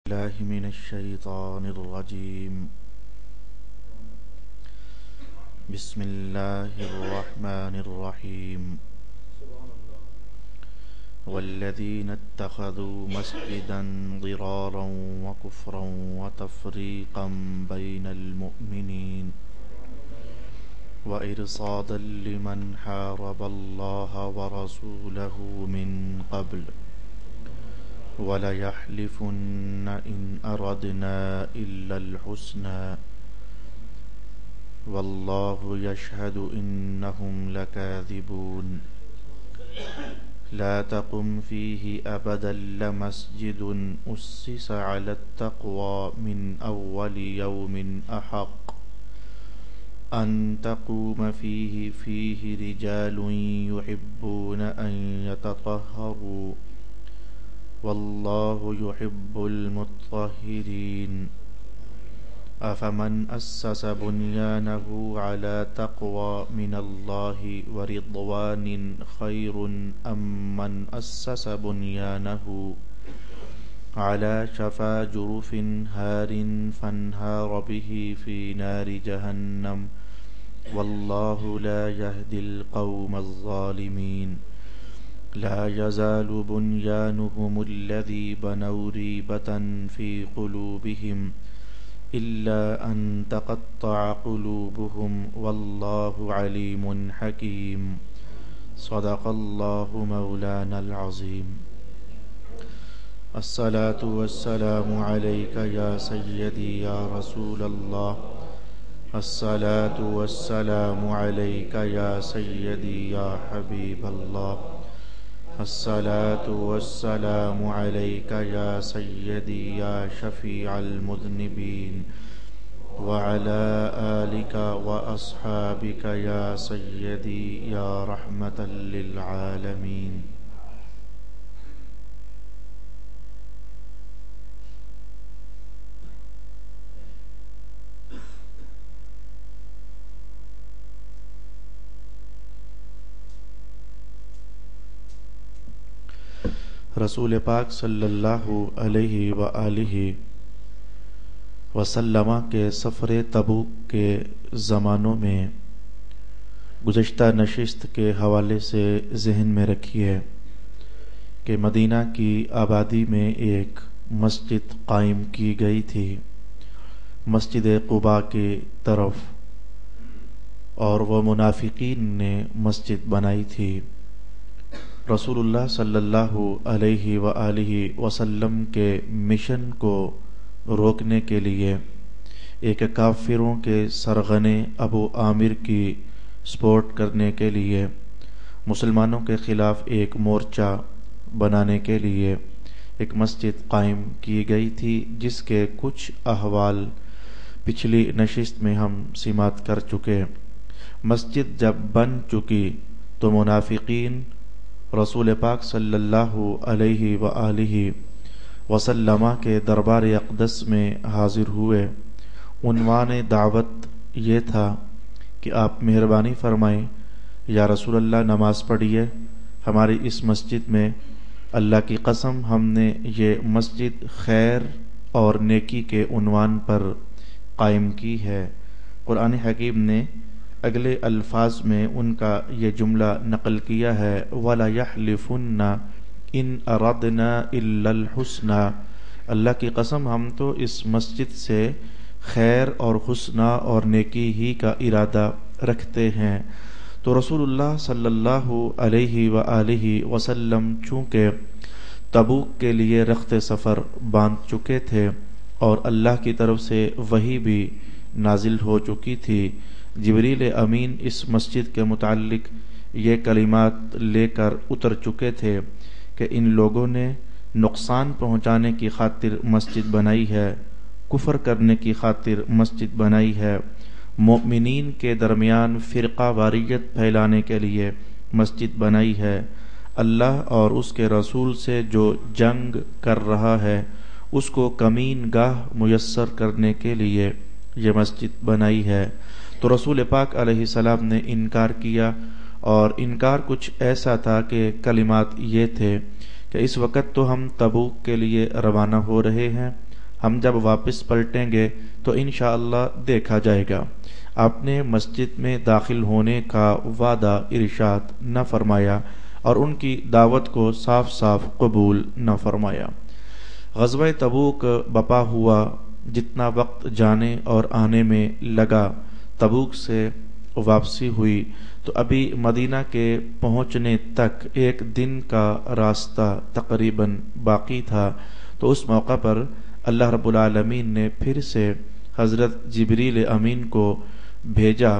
الله من الشيطان الرجيم. بسم الله الرحمن الرحيم. والذين اتخذوا مسجدا ضرارا وكفرا وتفريقا بين المؤمنين وإرصادا لمن حارب الله ورسوله من قبل وَلَيَحْلِفُنَّ إِنْ أَرَدْنَا إِلَّا الْحُسْنَى وَاللَّهُ يَشْهَدُ إِنَّهُمْ لَكَاذِبُونَ. لَا تَقُمْ فِيهِ أَبَدًا لَمَسْجِدٌ أُسِّسَ عَلَى التَّقْوَى مِنْ أَوَّلِ يَوْمٍ أَحَقُّ أَنْ تَقُومَ فِيهِ رِجَالٌ يُحِبُّونَ أَنْ يَتَطَهَّرُوا واللہ يحب المطہرین. افمن اسس بنیانہ علی تقوی من اللہ ورضوان خیر ام من اسس بنیانہ علی شفا جرف ہار فانہار بہ فی نار جہنم واللہ لا یہدی القوم الظالمین. لا يزال بنيانهم الذي بنوا ريبة في قلوبهم إلا أن تقطع قلوبهم والله عليم حكيم. صدق الله مولانا العظيم. الصلاة والسلام عليك يا سيدي يا رسول الله. الصلاة والسلام عليك يا سيدي يا حبيب الله. الصلاة والسلام عليك يا سيدي يا شفيع المذنبين وعلى آلك وأصحابك يا سيدي يا رحمة للعالمين. رسول پاک صلی اللہ علیہ وآلہ وسلم کے سفر تبوک کے زمانوں میں گزشتہ نشست کے حوالے سے ذہن میں رکھیے کہ مدینہ کی آبادی میں ایک مسجد قائم کی گئی تھی مسجد قباء کی طرف، اور وہ منافقین نے مسجد بنائی تھی. رسول اللہ صلی اللہ علیہ وآلہ وسلم کے مشن کو روکنے کے لیے ایک کافروں کے سرغنے ابو عامر کی سپورٹ کرنے کے لیے مسلمانوں کے خلاف ایک مورچہ بنانے کے لیے ایک مسجد قائم کی گئی تھی، جس کے کچھ احوال پچھلی نشست میں ہم سماعت کر چکے. مسجد جب بن چکی تو منافقین رسول پاک صلی اللہ علیہ وآلہ وسلم کے دربار اقدس میں حاضر ہوئے. عنوان دعوت یہ تھا کہ آپ مہربانی فرمائیں یا رسول اللہ نماز پڑھیے ہماری اس مسجد میں. اللہ کی قسم ہم نے یہ مسجد خیر اور نیکی کے عنوان پر قائم کی ہے. قرآن حکیم نے اگلے الفاظ میں ان کا یہ جملہ نقل کیا ہے وَلَيَحْلِفُنَّ إِنْ أَرَدْنَا إِلَّا الْحُسْنَى. اللہ کی قسم ہم تو اس مسجد سے خیر اور حسنہ اور نیکی ہی کا ارادہ رکھتے ہیں. تو رسول اللہ صلی اللہ علیہ وآلہ وسلم چونکہ تبوک کے لیے رخت سفر باندھ چکے تھے اور اللہ کی طرف سے وحی بھی نازل ہو چکی تھی، جبریل امین اس مسجد کے متعلق یہ کلمات لے کر اتر چکے تھے کہ ان لوگوں نے نقصان پہنچانے کی خاطر مسجد بنائی ہے، کفر کرنے کی خاطر مسجد بنائی ہے، مؤمنین کے درمیان فرقہ واریت پھیلانے کے لیے مسجد بنائی ہے، اللہ اور اس کے رسول سے جو جنگ کر رہا ہے اس کو کمین گاہ میسر کرنے کے لیے یہ مسجد بنائی ہے. تو رسول پاک علیہ السلام نے انکار کیا، اور انکار کچھ ایسا تھا کہ کلمات یہ تھے کہ اس وقت تو ہم تبوک کے لیے روانہ ہو رہے ہیں ہم جب واپس پلٹیں گے تو انشاءاللہ دیکھا جائے گا۔ آپ نے مسجد میں داخل ہونے کا وعدہ ارشاد نہ فرمایا اور ان کی دعوت کو صاف صاف قبول نہ فرمایا۔ غزوہ تبوک بپا ہوا، جتنا وقت جانے اور آنے میں لگا، تبوک سے واپسی ہوئی تو ابھی مدینہ کے پہنچنے تک ایک دن کا راستہ تقریباً باقی تھا، تو اس موقع پر اللہ رب العالمین نے پھر سے حضرت جبریل امین کو بھیجا۔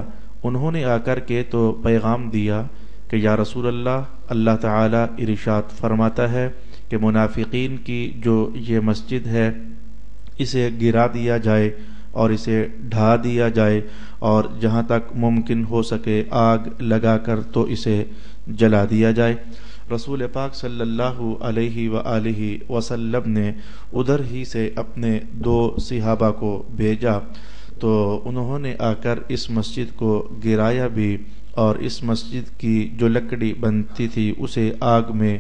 انہوں نے آ کر کے تو پیغام دیا کہ یا رسول اللہ، اللہ تعالیٰ ارشاد فرماتا ہے کہ منافقین کی جو یہ مسجد ہے اسے گرا دیا جائے اور اسے ڈھا دیا جائے، اور جہاں تک ممکن ہو سکے آگ لگا کر تو اسے جلا دیا جائے۔ رسول پاک صلی اللہ علیہ وآلہ وسلم نے ادھر ہی سے اپنے 2 صحابہ کو بھیجا، تو انہوں نے آ کر اس مسجد کو گرایا بھی، اور اس مسجد کی جو لکڑی بنتی تھی اسے آگ میں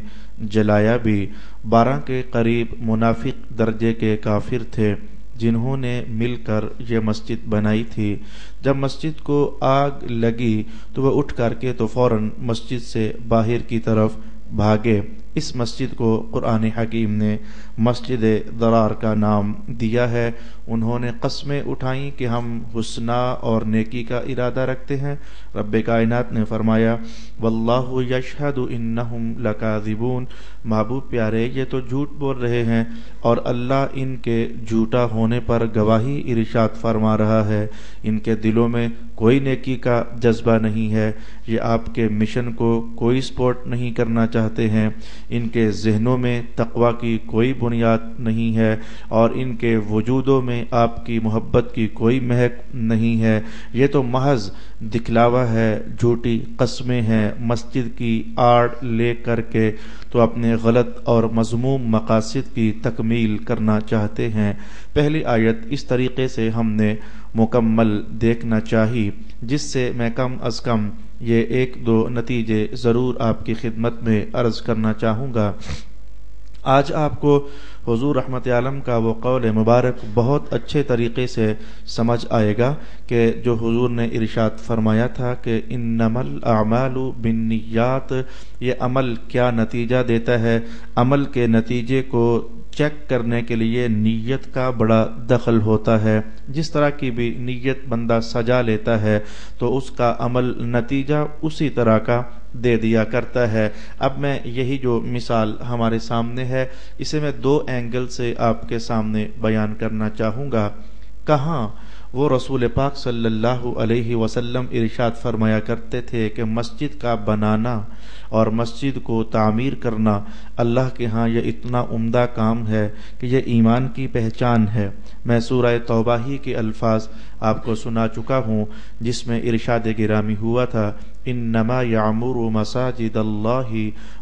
جلایا بھی۔ 12 کے قریب منافق درجے کے کافر تھے جنہوں نے مل کر یہ مسجد بنائی تھی۔ جب مسجد کو آگ لگی تو وہ اٹھ کر کے تو فوراً مسجد سے باہر کی طرف بھاگے۔ اس مسجد کو قرآن حکیم نے مسجد ضرار کا نام دیا ہے۔ انہوں نے قسمیں اٹھائیں کہ ہم حسنہ اور نیکی کا ارادہ رکھتے ہیں۔ رب کائنات نے فرمایا واللہ یشہد انہم لکاذبون، محبوب پیارے یہ تو جھوٹ بول رہے ہیں اور اللہ ان کے جھوٹا ہونے پر گواہی ارشاد فرما رہا ہے۔ ان کے دلوں میں کوئی نیکی کا جذبہ نہیں ہے، یہ آپ کے مشن کو کوئی سپورٹ نہیں کرنا چاہتے ہیں، ان کے ذہنوں میں تقوی کی کوئی بنیاد نہیں ہے، اور ان کے وجودوں میں آپ کی محبت کی کوئی مہک نہیں ہے۔ یہ تو محض دکھلاوا ہے، جھوٹی قسمیں ہیں، مسجد کی آڑ لے کر کے تو اپنے غلط اور مذموم مقاصد کی تکمیل کرنا چاہتے ہیں۔ پہلی آیت اس طریقے سے ہم نے مکمل دیکھنا چاہی، جس سے میں کم از کم یہ 1-2 نتیجے ضرور آپ کی خدمت میں عرض کرنا چاہوں گا۔ آج آپ کو حضور رحمت عالم کا وہ قول مبارک بہت اچھے طریقے سے سمجھ آئے گا کہ جو حضور نے ارشاد فرمایا تھا کہ انما الاعمال بالنیات، یہ عمل کیا نتیجہ دیتا ہے۔ عمل کے نتیجے کو چیک کرنے کے لیے نیت کا بڑا دخل ہوتا ہے۔ جس طرح کی بھی نیت بندہ سجا لیتا ہے تو اس کا عمل نتیجہ اسی طرح کا دے دیا کرتا ہے۔ اب میں یہی جو مثال ہمارے سامنے ہے اسے میں 2 اینگل سے آپ کے سامنے بیان کرنا چاہوں گا۔ کہاں وہ رسول پاک صلی اللہ علیہ وسلم ارشاد فرمایا کرتے تھے کہ مسجد کا بنانا اور مسجد کو تعمیر کرنا اللہ کے ہاں یہ اتنا عمدہ کام ہے کہ یہ ایمان کی پہچان ہے۔ میں سورہ توبہ ہی کے الفاظ آپ کو سنا چکا ہوں جس میں ارشاد گرامی ہوا تھا انما یعمر مساجد اللہ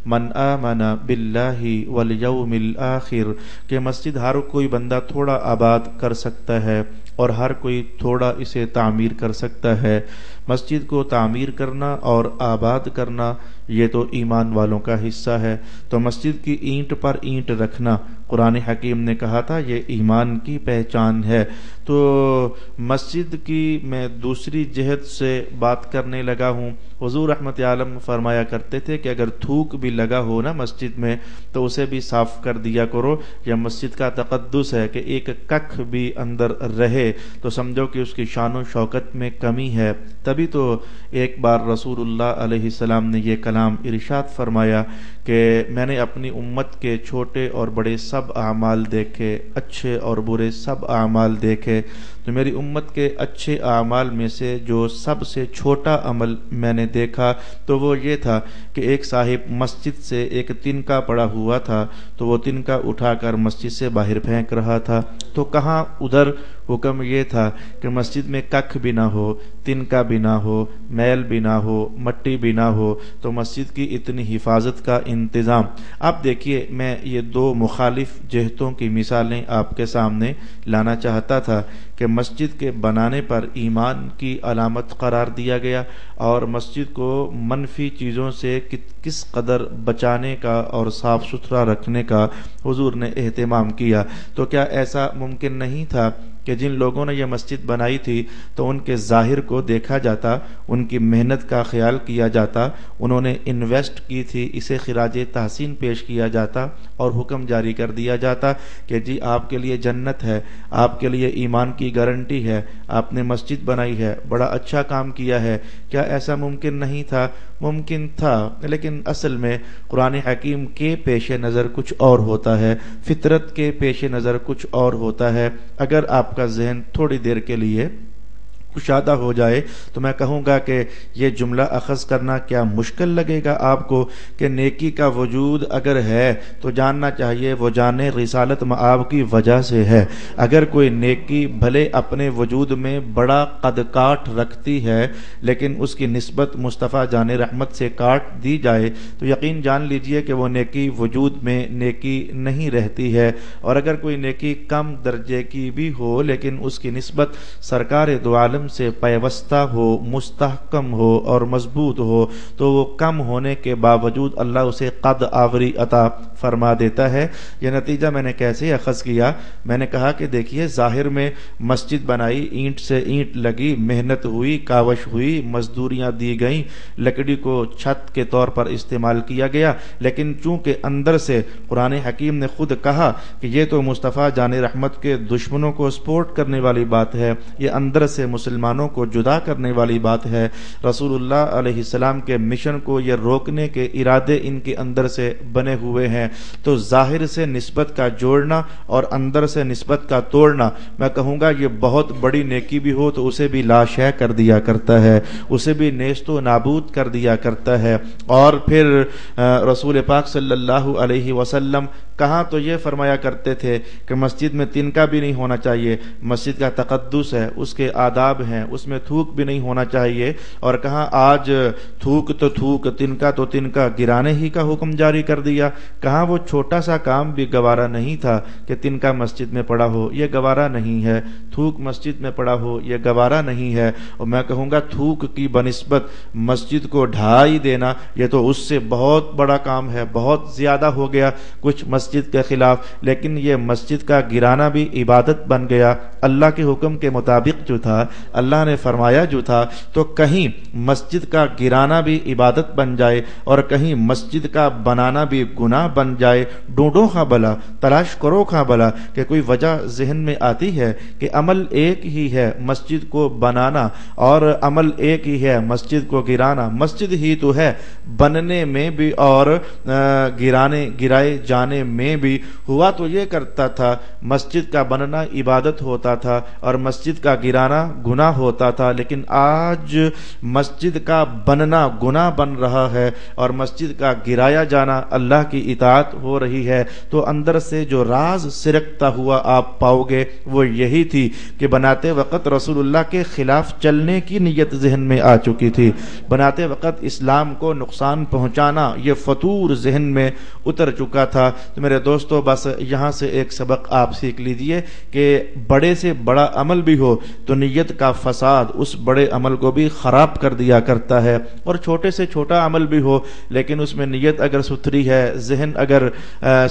من آمن باللہ والیوم الآخر، کہ مسجد ہر کوئی بندہ تھوڑا آباد کر سکتا ہے اور ہر کوئی تھوڑا اسے تعمیر کر سکتا ہے۔ مسجد کو تعمیر کرنا اور آباد کرنا یہ تو ایمان والوں کا حصہ ہے۔ تو مسجد کی اینٹ پر اینٹ رکھنا قرآن حکیم نے کہا تھا یہ ایمان کی پہچان ہے۔ تو مسجد کی میں دوسری جہت سے بات کرنے لگا ہوں۔ حضور رحمت عالم فرمایا کرتے تھے کہ اگر تھوک بھی لگا ہو نا مسجد میں تو اسے بھی صاف کر دیا کرو۔ یہ مسجد کا تقدس ہے کہ ایک ککھ بھی اندر رہے تو سمجھو کہ اس کی شان و شوکت میں کمی ہے۔ تبھی تو ایک بار رسول اللہ علیہ السلام نے یہ کلام ارشاد فرمایا کہ میں نے اپنی امت کے چھوٹے اور بڑے سب اعمال دیکھے، اچھے اور برے سب اعمال دیکھے، تو میری امت کے اچھے اعمال میں سے جو سب سے چھوٹا عمل میں نے دیکھا تو وہ یہ تھا کہ ایک صاحب مسجد سے ایک تنکا پڑا ہوا تھا تو وہ تنکا اٹھا کر مسجد سے باہر پھینک رہا تھا۔ تو کہاں ادھر حکم یہ تھا کہ مسجد میں ککھ بھی نہ ہو، تنکا بھی نہ ہو، میل بھی نہ ہو، مٹی بھی نہ ہو، تو مسجد کی اتنی حفاظت کا انتظام۔ اب دیکھیے، میں یہ دو مخالف جہتوں کی مثالیں آپ کے سامنے لانا چاہتا تھا کہ مسجد کے بنانے پر ایمان کی علامت قرار دیا گیا، اور مسجد کو منفی چیزوں سے کس قدر بچانے کا اور صاف ستھرا رکھنے کا حضور نے اہتمام کیا۔ تو کیا ایسا ممکن نہیں تھا کہ جن لوگوں نے یہ مسجد بنائی تھی تو ان کے ظاہر کو دیکھا جاتا، ان کی محنت کا خیال کیا جاتا، انہوں نے انویسٹ کی تھی، اسے خراج تحسین پیش کیا جاتا اور حکم جاری کر دیا جاتا کہ جی آپ کے لیے جنت ہے، آپ کے لیے ایمان کی گارنٹی ہے، آپ نے مسجد بنائی ہے، بڑا اچھا کام کیا ہے۔ کیا ایسا ممکن نہیں تھا؟ ممکن تھا، لیکن اصل میں قرآن حکیم کے پیش نظر کچھ اور ہوتا ہے، فطرت کے پیش نظر کچھ اور ہوتا ہے۔ اگر آپ کا ذہن تھوڑی دیر کے لیے کشادہ ہو جائے تو میں کہوں گا کہ یہ جملہ اخذ کرنا کیا مشکل لگے گا آپ کو کہ نیکی کا وجود اگر ہے تو جاننا چاہیے وہ جانے رسالت مآب کی وجہ سے ہے۔ اگر کوئی نیکی بھلے اپنے وجود میں بڑا قد کاٹ رکھتی ہے لیکن اس کی نسبت مصطفیٰ جان رحمت سے کاٹ دی جائے تو یقین جان لیجئے کہ وہ نیکی وجود میں نیکی نہیں رہتی ہے، اور اگر کوئی نیکی کم درجے کی بھی ہو لیکن اس کی نسبت سرکار دو عالم سے پیوستہ ہو، مستحکم ہو اور مضبوط ہو تو وہ کم ہونے کے باوجود اللہ اسے قد آوری عطا فرما دیتا ہے۔ یہ نتیجہ میں نے کیسے اخذ کیا؟ میں نے کہا کہ دیکھیے، ظاہر میں مسجد بنائی، اینٹ سے اینٹ لگی، محنت ہوئی، کاوش ہوئی، مزدوریاں دی گئیں، لکڑی کو چھت کے طور پر استعمال کیا گیا، لیکن چونکہ اندر سے قرآن حکیم نے خود کہا کہ یہ تو مصطفیٰ جان رحمت کے دشمنوں کو سپورٹ کرنے والی بات ہے، یہ اندر سے مسلمانوں کو جدا کرنے والی بات ہے، رسول اللہ علیہ السلام کے مشن کو یہ روکنے کے ارادے ان کے اندر سے بنے ہوئے ہیں، تو ظاہر سے نسبت کا جوڑنا اور اندر سے نسبت کا توڑنا، میں کہوں گا یہ بہت بڑی نیکی بھی ہو تو اسے بھی لاشے کر دیا کرتا ہے، اسے بھی نیست و نابود کر دیا کرتا ہے۔ اور پھر رسول پاک صلی اللہ علیہ وسلم کہاں تو یہ فرمایا کرتے تھے کہ مسجد میں تنکا بھی نہیں ہونا چاہیے، مسجد کا تقدس ہے، اس کے آداب ہیں، اس میں تھوک بھی نہیں ہونا چاہیے، اور کہاں آج تھوک تو تھوک، تنکا تو تنکا گرانے ہی کا حکم جاری کر دیا۔ کہاں وہ چھوٹا سا کام بھی گوارا نہیں تھا کہ تنکا مسجد میں پڑا ہو، یہ گوارا نہیں ہے، تھوک مسجد میں پڑا ہو، یہ گوارا نہیں ہے، اور میں کہوں گا تھوک کی بنسبت مسجد کو ڈھائی دینا یہ تو اس سے بہت بڑا کام ہے، بہت زیادہ ہو گیا کچھ مسجد کے خلاف، لیکن یہ مسجد کا گرانا بھی عبادت بن گیا۔ اللہ کے حکم کے مطابق جو تھا، اللہ نے فرمایا جو تھا، تو کہیں مسجد کا گرانا بھی عبادت بن جائے اور کہیں مسجد کا بنانا بھی گناہ بن جائے، ڈھونڈو خواہ بلا، تلاش کرو خواہ بلا کہ کوئی وجہ ذہن میں آتی ہے کہ عمل ایک ہی ہے مسجد کو بنانا اور عمل ایک ہی ہے مسجد کو گرانا، مسجد ہی تو ہے بننے میں بھی اور گرائے جانے میں بھی۔ ہوا تو یہ کرتا تھا، مسجد کا بننا عبادت ہوتا تھا اور مسجد کا گرانا گناہ ہوتا تھا، لیکن آج مسجد کا بننا گناہ بن رہا ہے اور مسجد کا گرایا جانا اللہ کی اطاعت ہو رہی ہے۔ تو اندر سے جو راز سرکتا ہوا آپ پاؤ گے وہ یہی تھی کہ بناتے وقت رسول اللہ کے خلاف چلنے کی نیت ذہن میں آ چکی تھی، بناتے وقت اسلام کو نقصان پہنچانا یہ فطور ذہن میں اتر چکا تھا۔ تو میرے دوستو، بس یہاں سے ایک سبق آپ سیکھ لیجئے کہ بڑے سے بڑا عمل بھی ہو تو نیت کا فساد اس بڑے عمل کو بھی خراب کر دیا کرتا ہے، اور چھوٹے سے چھوٹا عمل بھی ہو لیکن اس میں نیت اگر ستھری ہے، ذہن اگر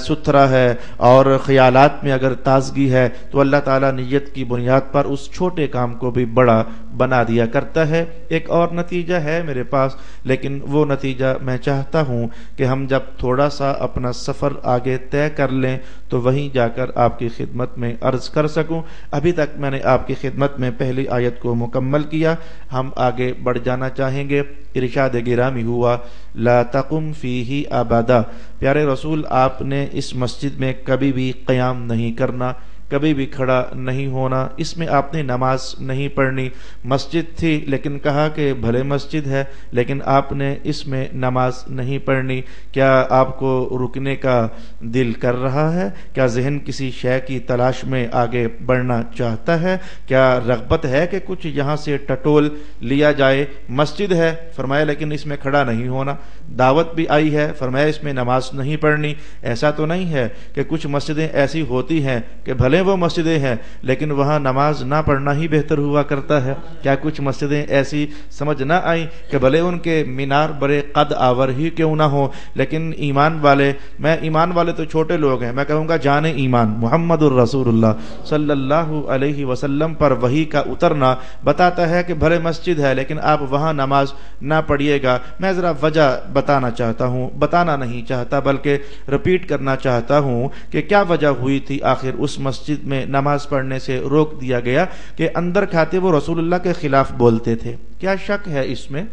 ستھرا ہے اور خیالات میں اگر تازگی ہے تو اللہ تعالیٰ نیت کی بنیاد پر اس چھوٹے کام کو بھی بڑا بنا دیا کرتا ہے۔ ایک اور نتیجہ ہے میرے پاس، لیکن وہ نتیجہ میں چاہتا ہوں کہ ہم جب تھوڑا سا اپنا سفر آگے طے کر لیں تو وہیں جا کر آپ کی خدمت میں عرض کر سکوں۔ ابھی تک میں نے آپ کی خدمت میں پہلی آیت کو مکمل کیا، ہم آگے بڑھ جانا چاہیں گے۔ ارشاد گرامی ہوا لا تقم فیہ ابدا، پیارے رسول آپ نے اس مسجد میں کبھی بھی قیام نہیں کرنا، کبھی بھی کھڑا نہیں ہونا، اس میں آپ نے نماز نہیں پڑھنی۔ مسجد تھی لیکن کہا کہ بھلے مسجد ہے لیکن آپ نے اس میں نماز نہیں پڑھنی۔ کیا آپ کو رکنے کا دل کر رہا ہے؟ کیا ذہن کسی شے کی تلاش میں آگے بڑھنا چاہتا ہے؟ کیا رغبت ہے کہ کچھ یہاں سے ٹٹول لیا جائے؟ مسجد ہے فرمایا لیکن اس میں کھڑا نہیں ہونا۔ دعوت بھی آئی ہے فرمایا اس میں نماز نہیں پڑھنی۔ ایسا تو نہیں ہے کہ کچھ مسجدیں ایسی ہوتی ہیں کہ بھلے وہ مسجدیں ہیں لیکن وہاں نماز نہ پڑھنا ہی بہتر ہوا کرتا ہے؟ کیا کچھ مسجدیں ایسی سمجھ نہ آئیں کہ بھلے ان کے مینار بڑے قد آور ہی کیوں نہ ہو لیکن ایمان والے تو چھوٹے لوگ ہیں، میں کہوں گا جان ایمان محمد الرسول اللہ صلی اللہ علیہ وسلم پر وحی کا اترنا بتاتا ہے کہ بھلے مسجد ہے لیکن آپ وہاں نماز نہ پڑھیے گا۔ میں ذرا وجہ بتانا نہیں چاہتا بلکہ رپیٹ کرنا چاہتا ہوں کہ کیا وجہ ہوئی تھی آخر اس مسجد میں نماز پڑھنے سے روک دیا گیا کہ اندر کھاتے وہ رسول اللہ کے خلاف بولتے تھے۔ کیا شک ہے اس میں؟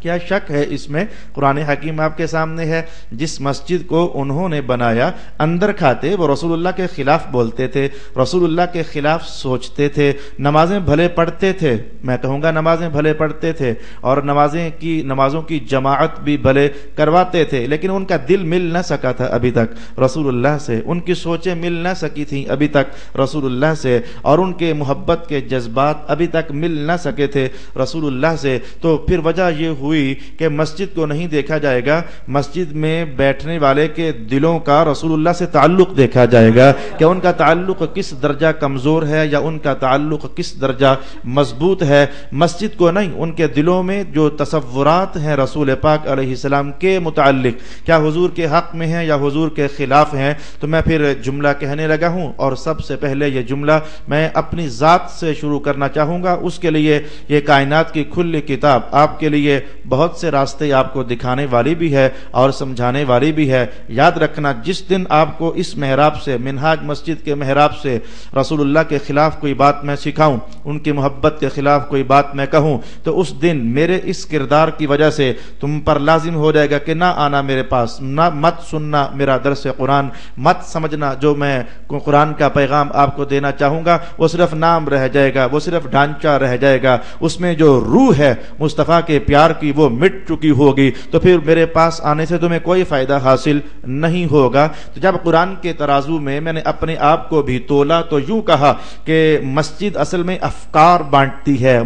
کیا شک ہے اس میں؟ قرآن حکیم آپ کے سامنے ہے، جس مسجد کو انہوں نے بنایا اندر کھاتے وہ رسول اللہ کے خلاف بولتے تھے، رسول اللہ کے خلاف سوچتے تھے، نمازیں بھلے پڑھتے تھے، میں کہوں گا نمازیں بھلے پڑھتے تھے اور نمازوں کی جماعت بھی بھلے کرواتے تھے لیکن ان کا دل مل نہ سکا تھا ابھی تک رسول اللہ سے، ان کی سوچیں مل نہ سکی تھیں ابھی تک رسول اللہ سے، اور ان کے محبت کے جذبات ابھی تک مل نہ سکے تھے رسول اللہ سے۔ تو پھر وجہ یہ ہوئی کہ مسجد کو نہیں دیکھا جائے گا، مسجد میں بیٹھنے والے کے دلوں کا رسول اللہ سے تعلق دیکھا جائے گا کہ ان کا تعلق کس درجہ کمزور ہے یا ان کا تعلق کس درجہ مضبوط ہے۔ مسجد کو نہیں، ان کے دلوں میں جو تصورات ہیں رسول پاک علیہ السلام کے متعلق کیا حضور کے حق میں ہیں یا حضور کے خلاف ہیں۔ تو میں پھر جملہ کہنے لگا ہوں اور سب سے پہلے یہ جملہ میں اپنی ذات سے شروع کرنا چاہوں گا، اس کے لیے یہ کائنات کی کھلی کتاب آپ کے لیے بہت سے راستے آپ کو دکھانے والی بھی ہے اور سمجھانے والی بھی ہے۔ یاد رکھنا جس دن آپ کو اس محراب سے، منہاج مسجد کے محراب سے رسول اللہ کے خلاف کوئی بات میں سکھاؤں، ان کی محبت کے خلاف کوئی بات میں کہوں تو اس دن میرے اس کردار کی وجہ سے تم پر لازم ہو جائے گا کہ نہ آنا میرے پاس، نہ مت سننا میرا درس قرآن، مت سمجھنا جو میں قرآن کا پیغام آپ کو دینا چاہوں گا وہ صرف نام رہ جائے گا، وہ صرف ڈھانچہ رہ جائے گا، اس میں جو روح ہے مصطفیٰ کے پیار کی وہ مٹ چکی ہوگی، تو پھر میرے پاس آنے سے تمہیں کوئی فائدہ حاصل نہیں ہوگا۔ تو جب قرآن کے ترازو میں نے اپنے آپ کو بھی تولا تو یوں کہا کہ مسجد اصل میں افکار بانٹتی ہے،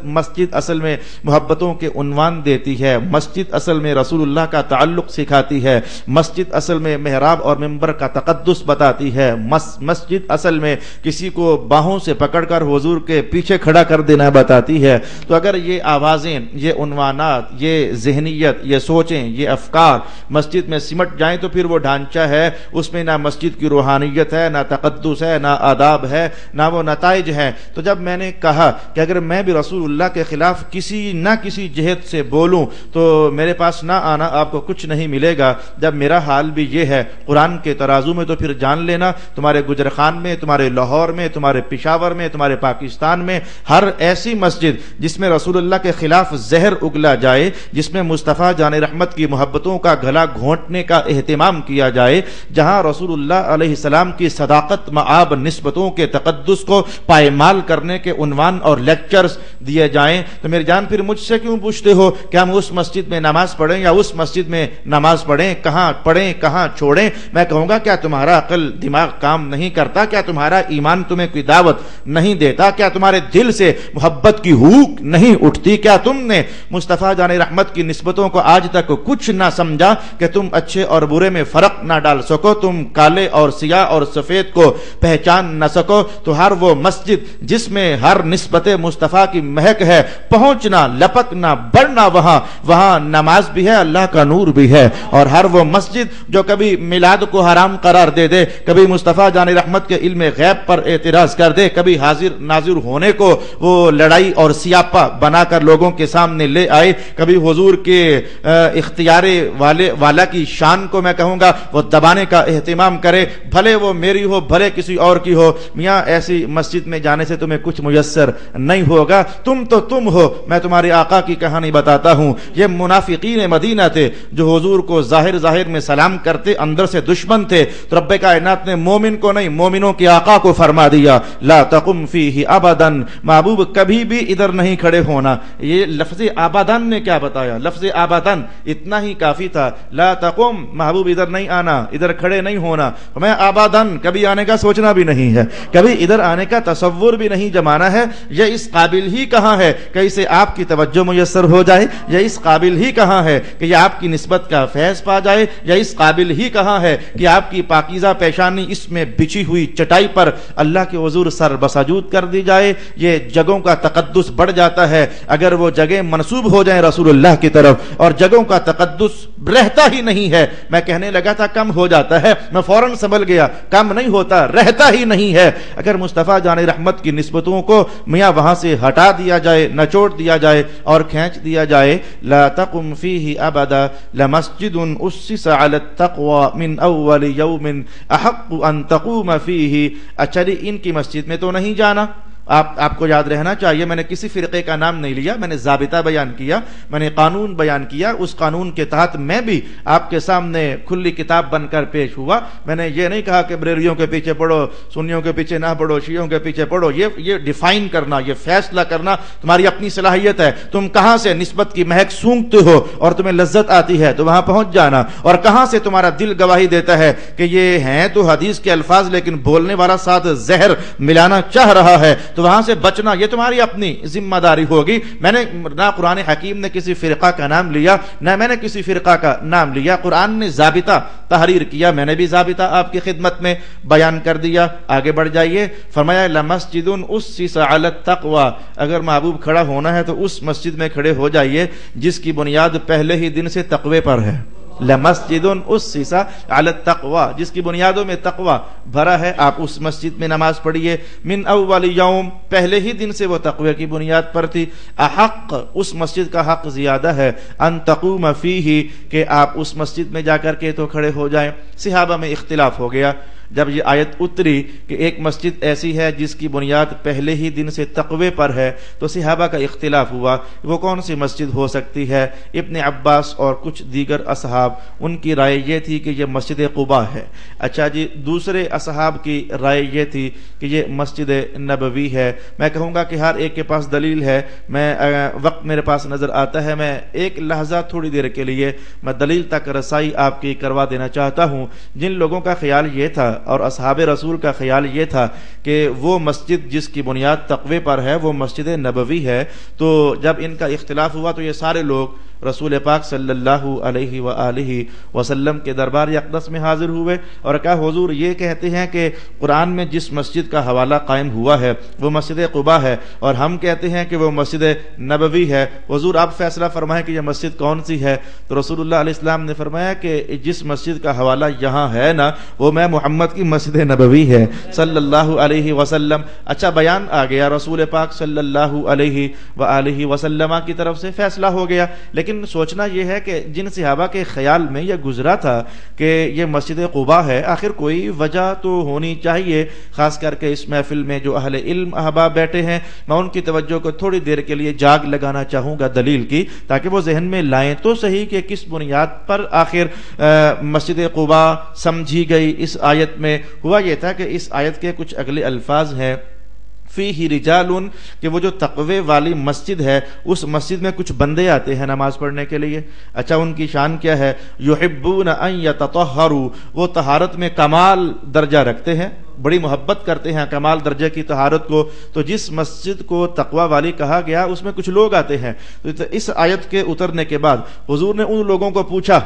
مسجد اصل میں محبتوں کے عنوان دیتی ہے، مسجد اصل میں رسول اللہ کا تعلق سکھاتی ہے، مسجد اصل میں محراب اور منبر کا تقدس بتاتی ہے، مسجد اصل میں کسی کو باہوں سے پکڑ کر حضور کے پیچھے کھڑا کر دینا بتاتی ہے۔ تو اگر یہ آوازیں، یہ عنوانات، یہ ذہنیت، یہ سوچیں، یہ افکار مسجد میں سمٹ جائیں تو پھر وہ ڈھانچہ ہے، اس میں نہ مسجد کی روحانیت ہے، نہ تقدس ہے، نہ آداب ہے، نہ وہ نتائج ہیں۔ تو جب میں نے کہا کہ اگر میں بھی رسول اللہ کے خلاف کسی نہ کسی جہت سے بولوں تو میرے پاس نہ آنا آپ کو کچھ نہیں ملے گا، جب میرا حال بھی یہ ہے قرآن کے ترازو میں، تو پھر جان لینا تمہارے گجرخان میں، تمہارے لاہور میں، تمہارے پشاور میں، تمہارے پاکستان میں ہر ایسی مسجد جس میں رسول اللہ کے خلاف زہر اگلا جائے، جس میں مصطفیٰ جان رحمت کی محبتوں کا گلا گھونٹنے کا اہتمام کیا جائے، جہاں رسول اللہ علیہ السلام کی صداقت معاب نسبتوں کے تقدس کو پائمال کرنے کے عنوان اور لیکچرز دیے جائیں، تو میری جان پھر مجھ سے کیوں پوچھتے ہو کہ ہم اس مسجد میں نماز پڑھیں یا اس مسجد میں نماز پڑھیں، کہاں چھوڑیں؟ میں کہوں گا کیا تمہارا عقل دماغ کام نہیں کرتا؟ کیا تمہارا ایمان تمہیں کوئی دعوت نہیں دیتا؟ کیا تمہارے دل سے محبت کی ہوک نہیں اٹھتی؟ کیا تم نے مصطفیٰ جان رحمت کی نسبتوں کو آج تک کچھ نہ سمجھا کہ تم اچھے اور برے میں فرق نہ ڈال سکو، تم کالے اور سیاہ اور سفید کو پہچان نہ سکو؟ تو ہر وہ مسجد جس میں ہر نسبت مصطفیٰ کی مہک ہے، پہنچنا، لپکنا، بڑھنا، وہاں نماز بھی ہے، اللہ کا نور بھی ہے۔ اور ہر وہ مسجد جو کبھی میلاد کو حرام قرار دے دے، کبھی مصطفیٰ جان رحمت کے علم غیب پر اعتراض کر دے، کبھی حاضر ناظر ہونے کو وہ لڑائی اور سیاپا بنا کر لوگوں کے سامنے لے آئے، کبھی حضور کے اختیار والا کی شان کو میں کہوں گا وہ دبانے کا اہتمام کرے، بھلے وہ میری ہو بھلے کسی اور کی ہو، میاں ایسی مسجد میں جانے سے تمہیں کچھ میسر نہیں ہوگا، تم تو تم ہو۔ میں تمہارے آقا کی کہانی بتاتا ہوں، یہ منافقین مدینہ تھے جو حضور کو ظاہر میں سلام کرتے، اندر سے دشمن تھے، تو رب کائنات نے مومن کو نہیں مومنوں کے آقا کو فرما دیا لا تقم فیہ ابدا، محبوب کبھی بھی ادھر نہیں کھڑے ہونا۔ یہ لفظ آبادان نے کیا بتایا؟ لفظ آبادان اتنا ہی کافی تھا، لا تقم محبوب ادھر نہیں آنا، ادھر کھڑے نہیں ہونا۔ میں آبادان کبھی آنے کا سوچنا بھی نہیں ہے، کبھی ادھر آنے کا تصور بھی نہیں جمانا ہے۔ یہ اس قابل ہی کہاں ہے کہ اسے آپ کی توجہ میسر ہو جائے، یا اس قابل ہی کہاں ہے کہ یہ آپ کی نسبت کا فیض پا جائے، یا اس قابل ہی کہاں ہے کہ آپ کی پاکیزہ پیشانی اس میں بچھی ہوئی چٹائی پر اللہ کے حضور سر بسجود کر دی جائے۔ یہ جگہوں کا تقدس بڑھ جاتا ہے اگر وہ جگہ منسوب ہو جائیں رسول اللہ کی طرف، اور جگہوں کا تقدس رہتا ہی نہیں ہے۔ میں کہنے لگا تھا کم ہو جاتا ہے، میں فوراً سنبھل گیا، کم نہیں ہوتا، رہتا ہی نہیں ہے۔ اگر مصطفیٰ جان رحمت کی نسبتوں کو میاں وہاں سے ہٹا دیا جائے، نچوڑ دیا جائے اور کھینچ دیا جائے، لا تقم فیہ ابدا لمسجد اسس علی التقوی من اول یوم احق ان تقوم فیہ۔ اچھا جی ان کی مسجد میں تو نہیں جانا، آپ کو یاد رہنا چاہیے میں نے کسی فرقے کا نام نہیں لیا، میں نے ضابطہ بیان کیا، میں نے قانون بیان کیا، اس قانون کے تحت میں بھی آپ کے سامنے کھلی کتاب بن کر پیش ہوا۔ میں نے یہ نہیں کہا کہ بریلویوں کے پیچھے پڑھو، سنیوں کے پیچھے نہ پڑھو، شیعوں کے پیچھے پڑھو۔ یہ ڈیفائن کرنا، یہ فیصلہ کرنا تمہاری اپنی صلاحیت ہے۔ تم کہاں سے نسبت کی مہک سونگتے ہو اور تمہیں لذت آتی ہے تو وہاں پہنچ جانا، اور کہاں سے تمہارا دل گواہی دیتا ہے کہ یہ ہیں تو حدیث کے الفاظ لیکن بولنے والا ساتھ زہر ملانا چاہ رہا ہے تو وہاں سے بچنا یہ تمہاری اپنی ذمہ داری ہوگی۔ میں نے نہ قرآن حکیم نے کسی فرقہ کا نام لیا، نہ میں نے کسی فرقہ کا نام لیا، قرآن نے ضابطہ تحریر کیا، میں نے بھی ضابطہ آپ کی خدمت میں بیان کر دیا۔ آگے بڑھ جائیے، فرمایا لمسجد اسس علی التقوی، اگر محبوب کھڑا ہونا ہے تو اس مسجد میں کھڑے ہو جائیے جس کی بنیاد پہلے ہی دن سے تقوی پر ہے۔ لمسجد اسس علی التقوی، جس کی بنیادوں میں تقوی بھرا ہے، آپ اس مسجد میں نماز پڑھیے۔ من اول یوم، پہلے ہی دن سے وہ تقوی کی بنیاد پر تھی۔ احق، اس مسجد کا حق زیادہ ہے، ان تقوم فیہ، کہ آپ اس مسجد میں جا کر کے تو کھڑے ہو جائیں۔ صحابہ میں اختلاف ہو گیا جب یہ آیت اتری کہ ایک مسجد ایسی ہے جس کی بنیاد پہلے ہی دن سے تقوی پر ہے، تو صحابہ کا اختلاف ہوا وہ کون سی مسجد ہو سکتی ہے۔ ابن عباس اور کچھ دیگر اصحاب ان کی رائے یہ تھی کہ یہ مسجد قباء ہے۔ اچھا جی، دوسرے اصحاب کی رائے یہ تھی کہ یہ مسجد نبوی ہے۔ میں کہوں گا کہ ہر ایک کے پاس دلیل ہے، میں وقت میرے پاس نظر آتا ہے، میں ایک لحظہ تھوڑی دیر کے لیے میں دلیل تک رسائی آپ کی کروا دینا چاہتا ہوں۔ جن لوگوں کا خیال یہ تھا اور اصحاب رسول کا خیال یہ تھا کہ وہ مسجد جس کی بنیاد تقوی پر ہے وہ مسجد نبوی ہے، تو جب ان کا اختلاف ہوا تو یہ سارے لوگ رسول پاک صلی اللہ علیہ وآلہ وسلم کے دربار اقدس میں حاضر ہوئے اور کہا حضور یہ کہتے ہیں کہ قرآن میں جس مسجد کا حوالہ قائم ہوا ہے وہ مسجد قباء ہے، اور ہم کہتے ہیں کہ وہ مسجد نبوی ہے، حضور آپ فیصلہ فرمائیں کہ یہ مسجد کون سی ہے۔ تو رسول اللہ علیہ السلام نے فرمایا کہ جس مسجد کا حوالہ یہاں ہے نا وہ میں محمد کی مسجد نبوی ہے صلی اللہ علیہ وسلم۔ اچھا بیان آ گیا رسول پاک صلی اللہ علیہ وآلہ وسلم کی طرف سے، فیصلہ ہو گیا۔ لیکن سوچنا یہ ہے کہ جن صحابہ کے خیال میں یہ گزرا تھا کہ یہ مسجد قباء ہے، آخر کوئی وجہ تو ہونی چاہیے، خاص کر کے اس محفل میں جو اہل علم احباب بیٹھے ہیں میں ان کی توجہ کو تھوڑی دیر کے لیے جاگ لگانا چاہوں گا دلیل کی، تاکہ وہ ذہن میں لائیں تو صحیح کہ کس بنیاد پر آخر مسجد قباء سمجھی گئی۔ اس آیت میں ہوا یہ تھا کہ اس آیت کے کچھ اگلے الفاظ ہیں فیہ رجال، کہ وہ جو تقوی والی مسجد ہے اس مسجد میں کچھ بندے آتے ہیں نماز پڑھنے کے لیے۔ اچھا ان کی شان کیا ہے؟ یحبون ان یتطہروا، وہ طہارت میں کمال درجہ رکھتے ہیں، بڑی محبت کرتے ہیں کمال درجے کی طہارت کو۔ تو جس مسجد کو تقوی والی کہا گیا اس میں کچھ لوگ آتے ہیں۔ تو اس آیت کے اترنے کے بعد حضور نے ان لوگوں کو پوچھا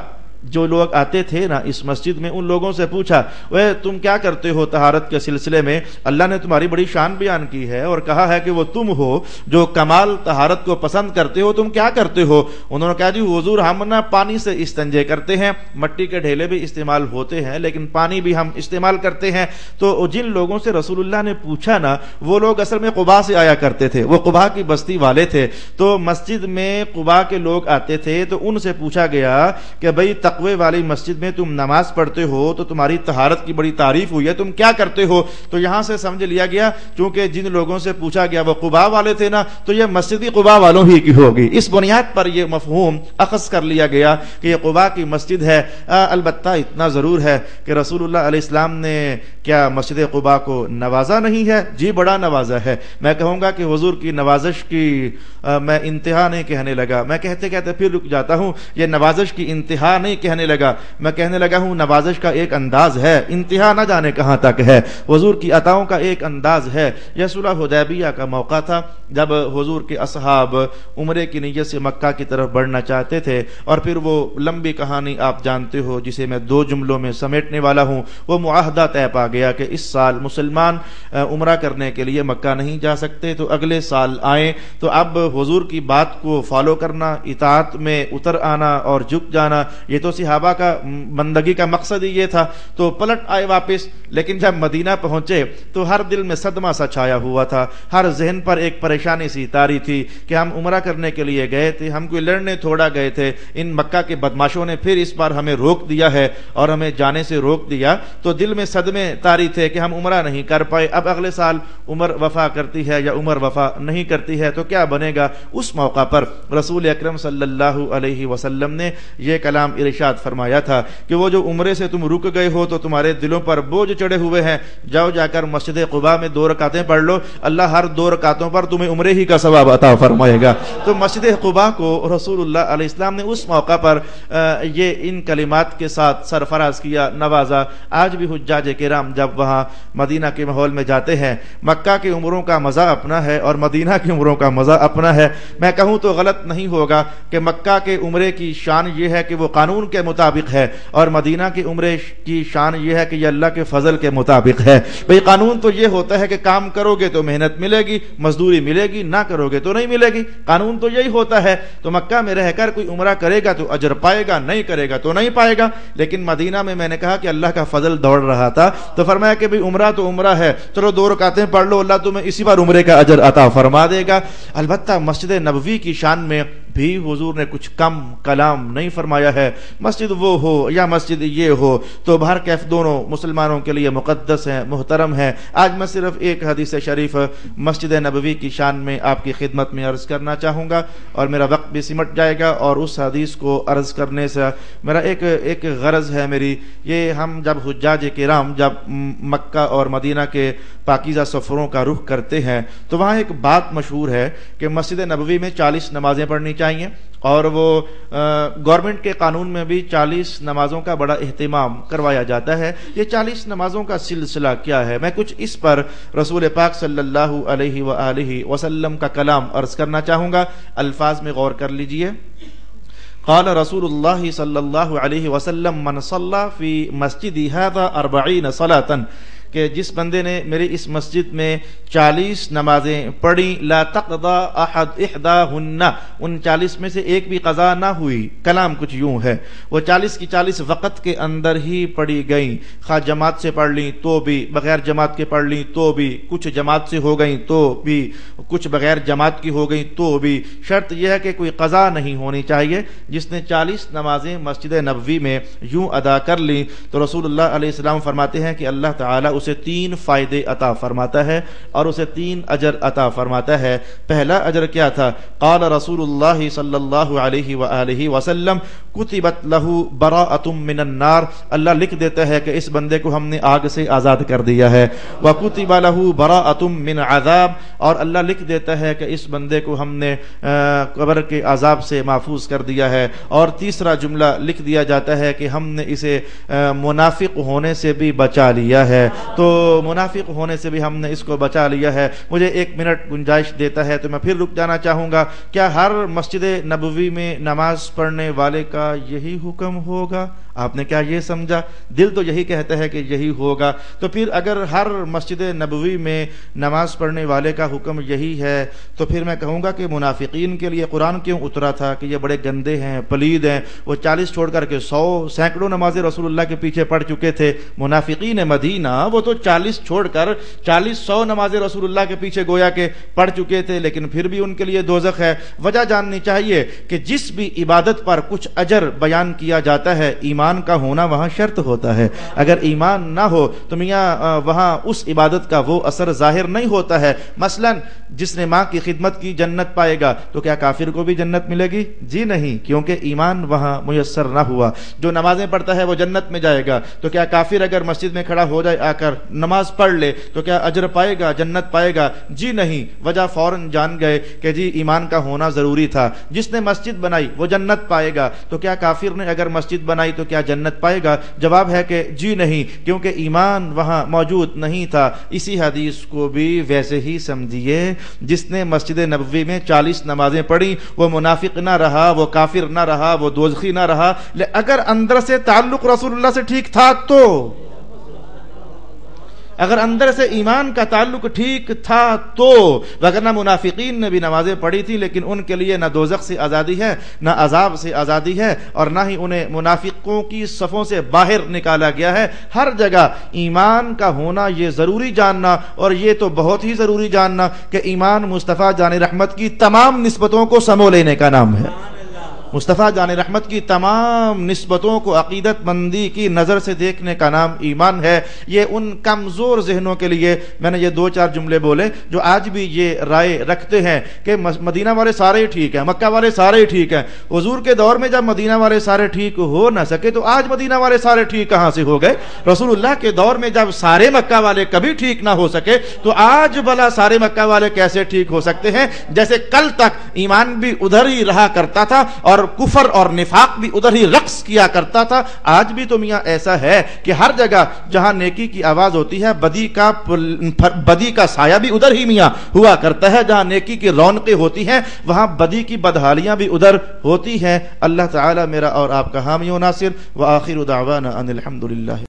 جو لوگ آتے تھے نا اس مسجد میں، ان لوگوں سے پوچھا وہ تم کیا کرتے ہو طہارت کے سلسلے میں؟ اللہ نے تمہاری بڑی شان بیان کی ہے اور کہا ہے کہ وہ تم ہو جو کمال طہارت کو پسند کرتے ہو، تم کیا کرتے ہو؟ انہوں نے کہا جی حضور ہم نا پانی سے استنجے کرتے ہیں، مٹی کے ڈھیلے بھی استعمال ہوتے ہیں لیکن پانی بھی ہم استعمال کرتے ہیں۔ تو جن لوگوں سے رسول اللہ نے پوچھا نا وہ لوگ اصل میں قباء سے آیا کرتے تھے، وہ قباء کی بستی والے تھے۔ تو مسجد میں قباء کے لوگ آتے تھے تو ان سے پوچھا گیا کہ بھئی تقوی والی مسجد میں تم نماز پڑھتے ہو تو تمہاری طہارت کی بڑی تعریف ہوئی ہے، تم کیا کرتے ہو؟ تو یہاں سے سمجھ لیا گیا چونکہ جن لوگوں سے پوچھا گیا وہ قباء والے تھے نا تو یہ مسجد قباء والوں ہی کی ہوگی، اس بنیاد پر یہ مفہوم اخذ کر لیا گیا کہ یہ قباء کی مسجد ہے۔ البتہ اتنا ضرور ہے کہ رسول اللہ علیہ السلام نے کیا مسجد قباء کو نوازا نہیں ہے؟ جی بڑا نوازا ہے۔ میں کہوں گا کہ حضور کی نوازش کی میں انتہا نہیں کہنے لگا، میں کہتے کہتے پھر رک جاتا ہوں، یہ نوازش کی انتہا نہیں کہنے لگا، میں کہنے لگا ہوں نوازش کا ایک انداز ہے، انتہا نہ جانے کہاں تک ہے، حضور کی عطاؤں کا ایک انداز ہے۔ یہ صلح حدیبیہ کا موقع تھا جب حضور کے اصحاب عمرے کی نیت سے مکہ کی طرف بڑھنا چاہتے تھے، اور پھر وہ لمبی کہانی آپ جانتے ہو جسے میں 2 جملوں میں سمیٹنے والا ہوں۔ وہ معاہدہ طے پا گیا کہ اس سال مسلمان عمرہ کرنے کے لیے مکہ نہیں جا سکتے تو اگلے سال آئیں۔ تو اب حضور کی بات کو فالو کرنا، اطاعت میں اتر آنا اور جھک جانا، یہ تو صحابہ کا بندگی کا مقصد ہی یہ تھا۔ تو پلٹ آئے واپس، لیکن جب مدینہ پہنچے تو ہر دل میں صدمہ سا چھایا ہوا تھا، ہر ذہن پر ایک پریشانی سی طاری تھی کہ ہم عمرہ کرنے کے لیے گئے تھے، ہم کوئی لڑنے تھوڑا گئے تھے، ان مکہ کے بدماشوں نے پھر اس بار ہمیں روک دیا ہے اور ہمیں جانے سے روک دیا۔ تو دل میں صدمے طاری تھے کہ ہم عمرہ نہیں کر پائے، اب اگلے سال عمر وفا کرتی ہے یا عمر وفا نہیں کرتی ہے تو کیا بنے گا؟ اس موقع پر رسول اکرم صلی اللہ علیہ وسلم نے یہ کلام ارشاد فرمایا تھا کہ وہ جو عمرے سے تم رک گئے ہو تو تمہارے دلوں پر بوجھ چڑھے ہوئے ہیں، جاؤ جا کر مسجد قباء میں 2 رکعتیں پڑھ لو، اللہ ہر 2 رکعتوں پر تمہیں عمرے ہی کا ثواب عطا فرمائے گا۔ تو مسجد قباء کو رسول اللہ علیہ السلام نے اس موقع پر یہ ان کلمات کے ساتھ سرفراز کیا، نوازا۔ آج بھی حجاج کرام جب وہاں مدینہ کے ماحول میں جاتے ہیں، مکہ کے عمروں کا مزہ اپنا ہے اور مدینہ کے عمروں کا مزہ اپنا ہے۔ میں کہوں تو غلط نہیں ہوگا کہ مکہ کے عمرے کی شان یہ ہے کہ وہ قانون کے مطابق ہے اور مدینہ کے عمرے کی شان یہ ہے کہ یہ اللہ کے فضل کے مطابق ہے۔ بھئی قانون تو یہ ہوتا ہے کہ کام کرو گے تو محنت ملے گی، مزدوری ملے گی، نہ کرو گے تو نہیں ملے گی، قانون تو یہی ہوتا ہے۔ تو مکہ میں رہ کر کوئی عمرہ کرے گا تو اجر پائے گا، نہیں کرے گا تو نہیں پائے گا۔ لیکن مدینہ میں نے کہا کہ اللہ کا فضل دوڑ رہا تھا تو فرمایا کہ بھئی عمرہ تو عمرہ ہے، چلو 2 رکعتیں پڑھ لو، اللہ تمہیں اسی بار عمرے کا اجر عطا فرما دے گا۔ البتہ مسجد نبوی کی شان میں بھی حضور نے کچھ کم کلام نہیں فرمایا ہے۔ مسجد وہ ہو یا مسجد یہ ہو تو بہر کیف دونوں مسلمانوں کے لیے مقدس ہیں، محترم ہیں۔ آج میں صرف ایک حدیث شریف مسجد نبوی کی شان میں آپ کی خدمت میں عرض کرنا چاہوں گا اور میرا وقت بھی سمٹ جائے گا، اور اس حدیث کو عرض کرنے سے میرا ایک غرض ہے میری، یہ ہم جب حجاج کرام جب مکہ اور مدینہ کے پاکیزہ سفروں کا رخ کرتے ہیں تو وہاں ایک بات مشہور ہے کہ مسجد نبوی میں 40 نمازیں پڑھنی چاہیے، اور وہ گورنمنٹ کے قانون میں بھی 40 نمازوں کا بڑا اہتمام کروایا جاتا ہے۔ یہ 40 نمازوں کا سلسلہ کیا ہے؟ میں کچھ اس پر رسول پاک صلی اللہ علیہ وآلہ وسلم کا کلام عرض کرنا چاہوں گا، الفاظ میں غور کر لیجئے۔ قال رسول اللہ صلی اللہ علیہ وسلم من صلی فی مسجدی ھذا 40 صلاۃ، کہ جس بندے نے میری اس مسجد میں 40 نمازیں پڑھی، لا تقضى احد احداهن، ان 40 میں سے ایک بھی قضا نہ ہوئی۔ کلام کچھ یوں ہے، وہ 40 کی 40 وقت کے اندر ہی پڑھی گئیں، خواہ جماعت سے پڑھ لیں تو بھی، بغیر جماعت کے پڑھ لیں تو بھی، کچھ جماعت سے ہو گئیں تو بھی، کچھ بغیر جماعت کی ہو گئیں تو بھی، شرط یہ ہے کہ کوئی قضا نہیں ہونی چاہیے۔ جس نے 40 نمازیں مسجد نبوی میں یوں ادا کر لیں تو رسول اللہ علیہ السلام فرماتے ہیں کہ اللہ تعالیٰ اسے 3 فائدے عطا فرماتا ہے اور اسے 3 اجر عطا فرماتا ہے۔ پہلا اجر کیا تھا؟ قال رسول اللہ صلی اللہ علیہ وآلہ وسلم کتبت له براءۃ من النار، اللہ لکھ دیتا ہے کہ اس بندے کو ہم نے آگ سے آزاد کر دیا ہے۔ وکتب له براءۃ من عذاب، اور اللہ لکھ دیتا ہے کہ اس بندے کو ہم نے قبر کے عذاب سے محفوظ کر دیا ہے۔ اور تیسرا جملہ لکھ دیا جاتا ہے کہ ہم نے اسے منافق ہونے سے بھی بچا لیا ہے۔ تو منافق ہونے سے بھی ہم نے اس کو بچا لیا ہے۔ مجھے 1 منٹ گنجائش دیتا ہے تو میں پھر رک جانا چاہوں گا۔ کیا ہر مسجد نبوی میں نماز پڑھنے والے کا یہی حکم ہوگا؟ آپ نے کیا یہ سمجھا؟ دل تو یہی کہتا ہے کہ یہی ہوگا، تو پھر اگر ہر مسجد نبوی میں نماز پڑھنے والے کا حکم یہی ہے تو پھر میں کہوں گا کہ منافقین کے لیے قرآن کیوں اترا تھا کہ یہ بڑے گندے ہیں، پلید ہیں، وہ 40 چھوڑ کر کے 100 سینکڑوں نمازیں رسول اللہ کے پیچھے پڑھ چکے تھے۔ منافقین مدینہ وہ تو 40 چھوڑ کر 100 نمازیں رسول اللہ کے پیچھے گویا کہ پڑھ چکے تھے، لیکن پھر بھی ان کے لیے دوزخ ہے۔ وجہ جاننی چاہیے کہ جس بھی عبادت پر کچھ اجر بیان کیا جاتا ہے، ایمان کا ہونا وہاں شرط ہوتا ہے۔ اگر ایمان نہ ہو تو میاں وہاں اس عبادت کا وہ اثر ظاہر نہیں ہوتا ہے۔ مثلا جس نے ماں کی خدمت کی جنت پائے گا، تو کیا کافر کو بھی جنت ملے گی؟ جی نہیں، کیونکہ ایمان وہاں میسر نہ ہوا۔ جو نمازیں پڑھتا ہے وہ جنت میں جائے گا، تو کیا کافر اگر مسجد میں کھڑا ہو جائے آ کر نماز پڑھ لے تو کیا اجر پائے گا، جنت پائے گا؟ جی نہیں۔ وجہ فوراً جان گئے کہ جی ایمان کا ہونا ضروری تھا۔ جس نے مسجد بنائی وہ جنت پائے گا، تو کیا کافر نے اگر مسجد بنائی تو کیا جنت پائے گا؟ جواب ہے کہ جی نہیں، کیونکہ ایمان وہاں موجود نہیں تھا۔ اسی حدیث کو بھی ویسے ہی سمجھیے، جس نے مسجد نبوی میں 40 نمازیں پڑھی وہ منافق نہ رہا، وہ کافر نہ رہا، وہ دوزخی نہ رہا۔ اگر اندر سے تعلق رسول اللہ سے ٹھیک تھا تو، اگر اندر سے ایمان کا تعلق ٹھیک تھا تو، وگرنہ منافقین نے بھی نمازیں پڑھی تھی لیکن ان کے لیے نہ دوزخ سے آزادی ہے، نہ عذاب سے آزادی ہے، اور نہ ہی انہیں منافقوں کی صفوں سے باہر نکالا گیا ہے۔ ہر جگہ ایمان کا ہونا یہ ضروری جاننا، اور یہ تو بہت ہی ضروری جاننا کہ ایمان مصطفیٰ جان رحمت کی تمام نسبتوں کو سمو لینے کا نام ہے۔ مصطفیٰ جان رحمت کی تمام نسبتوں کو عقیدت مندی کی نظر سے دیکھنے کا نام ایمان ہے۔ یہ ان کمزور ذہنوں کے لیے میں نے یہ 2-4 جملے بولے جو آج بھی یہ رائے رکھتے ہیں کہ مدینہ والے سارے ٹھیک ہیں، مکہ والے سارے ٹھیک ہیں۔ حضور کے دور میں جب مدینہ والے سارے ٹھیک ہو نہ سکے تو آج مدینہ والے سارے ٹھیک کہاں سے ہو گئے؟ رسول اللہ کے دور میں جب سارے مکہ والے کبھی ٹھیک نہ ہو سکے تو آج بھلا سارے مکہ والے کیسے ٹھیک ہو سکتے ہیں؟ جیسے کل تک ایمان بھی ادھر ہی رہا کرتا تھا اور کفر اور نفاق بھی ادھر ہی رقص کیا کرتا تھا، آج بھی تو میاں ایسا ہے کہ ہر جگہ جہاں نیکی کی آواز ہوتی ہے بدی کا سایہ بھی ادھر ہی میاں ہوا کرتا ہے، جہاں نیکی کی رونقیں ہوتی ہیں وہاں بدی کی بدحالیاں بھی ادھر ہوتی ہیں۔ اللہ تعالی میرا اور آپ کا حامی و ناصر، وآخر دعوانا ان الحمدللہ۔